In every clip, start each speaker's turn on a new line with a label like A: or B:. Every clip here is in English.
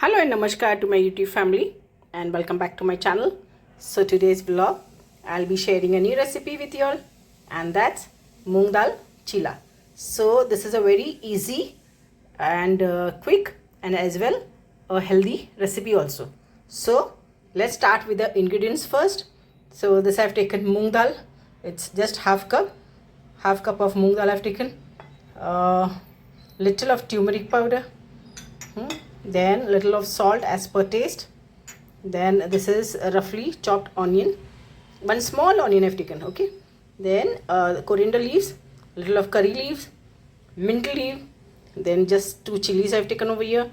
A: Hello and namaskar to my YouTube family and welcome back to my channel. So today's vlog I'll be sharing a new recipe with you all, and that's moong dal chilla. So this is a very easy and quick and as well a healthy recipe also. So let's start with the ingredients first. So this I've taken moong dal. It's just half cup of moong dal I've taken. Little of turmeric powder. Then little of salt as per taste. Then this is a roughly chopped onion, one small onion I've taken. Okay, then coriander leaves, little of curry leaves, mint leaf, then just 2 chilies I've taken over here,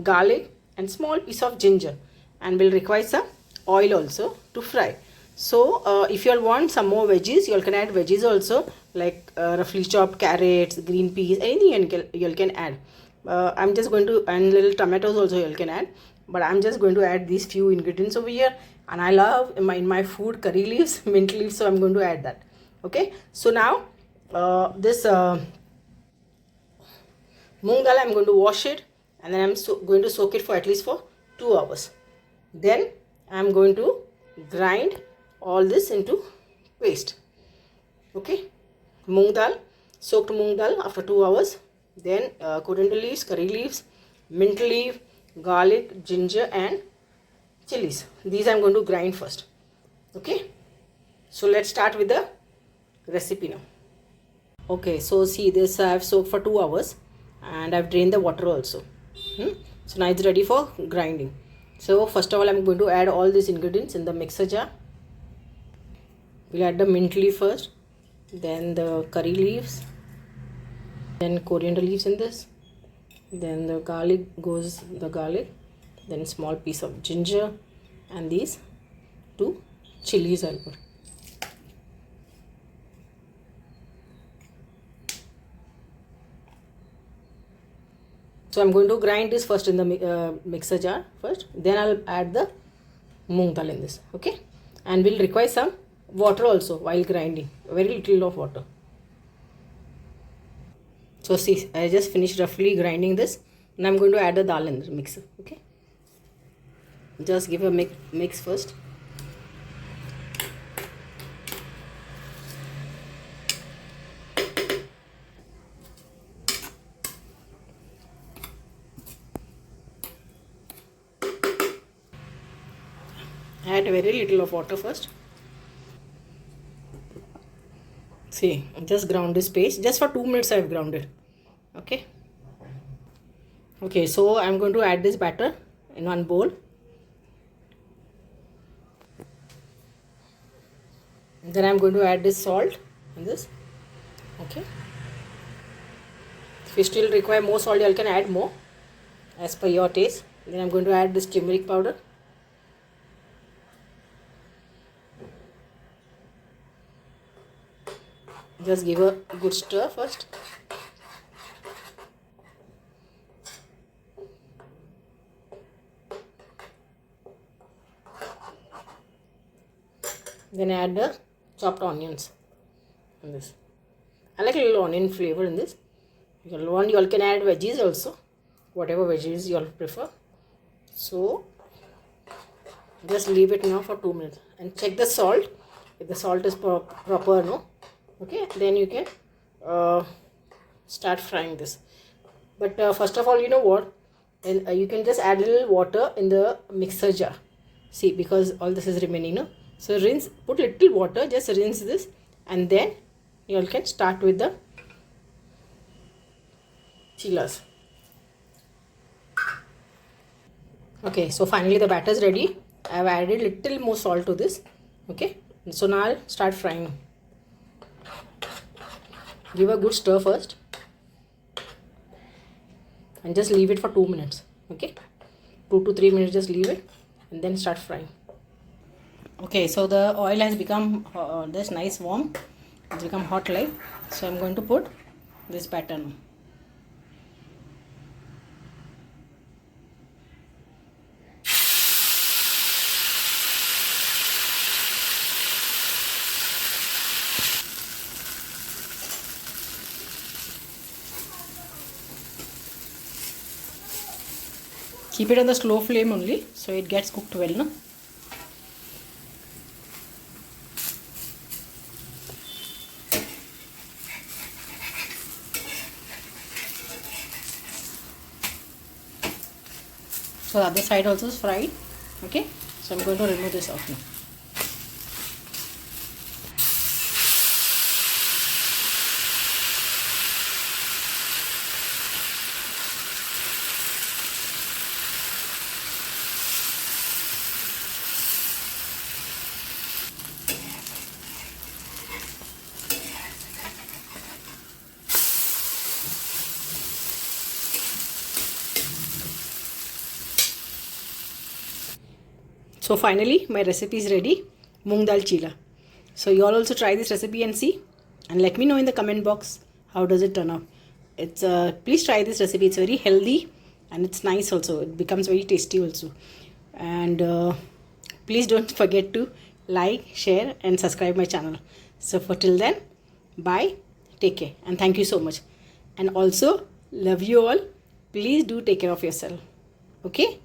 A: garlic and small piece of ginger, and will require some oil also to fry. So if you all want some more veggies, you all can add veggies also, like roughly chopped carrots, green peas, anything you all can add. I'm just going to, and little tomatoes also you all can add, but I'm just going to add these few ingredients over here. And I love in my food curry leaves, mint leaves, so I'm going to add that. Okay, so now this moong dal I'm going to wash it, and then I'm going to soak it for at least for 2 hours. Then I'm going to grind all this into paste. Okay, moong dal, soaked moong dal after 2 hours. Then coriander leaves, curry leaves, mint leaf, garlic, ginger and chilies. These I'm going to grind first. Okay, so let's start with the recipe now. Okay, so see this I have soaked for 2 hours and I've drained the water also. So now it's ready for grinding. So first of all I'm going to add all these ingredients in the mixer jar. We'll add the mint leaf first, then the curry leaves, then coriander leaves in this, then the garlic goes the garlic, then small piece of ginger, and these 2 chilies I'll put. So I'm going to grind this first in the mixer jar first, then I'll add the moong dal in this. Okay, and we'll require some water also while grinding, very little of water. So see, I just finished roughly grinding this, and I'm going to add the dal in the mixer. Okay, just give a mix first. Add very little of water first. See, just ground this paste. Just for 2 minutes I have grounded. Okay. Okay, so I'm going to add this batter in one bowl. Then I'm going to add this salt in this. Okay. If you still require more salt, you can add more as per your taste. Then I'm going to add this turmeric powder. Just give a good stir first. Then add the chopped onions in this. I like a little onion flavor in this. You all can add veggies also, whatever veggies you all prefer. So just leave it now for 2 minutes and check the salt. If the salt is proper, no. Okay, then you can start frying this. But first of all, you know what, and you can just add a little water in the mixer jar. See, because all this is remaining, no. So rinse, put little water, just rinse this, and then you all can start with the chillas. Okay, so finally the batter is ready. I have added little more salt to this. Okay, so now I'll start frying. Give a good stir first and just leave it for 2 minutes. Okay, 2 to 3 minutes, just leave it and then start frying. Okay, so the oil has become this nice warm. It's become hot like. So I'm going to put this batter now. Keep it on the slow flame only so it gets cooked well, no? So the other side also is fried. Okay, so I'm going to remove this off now. So finally my recipe is ready, Moong dal chilla. So you all also try this recipe and see, and let me know in the comment box how does it turn out. It's please try this recipe. It's very healthy and it's nice also. It becomes very tasty also. And please don't forget to like, share and subscribe my channel. So for till then, bye, take care and thank you so much. And also love you all. Please do take care of yourself. Okay.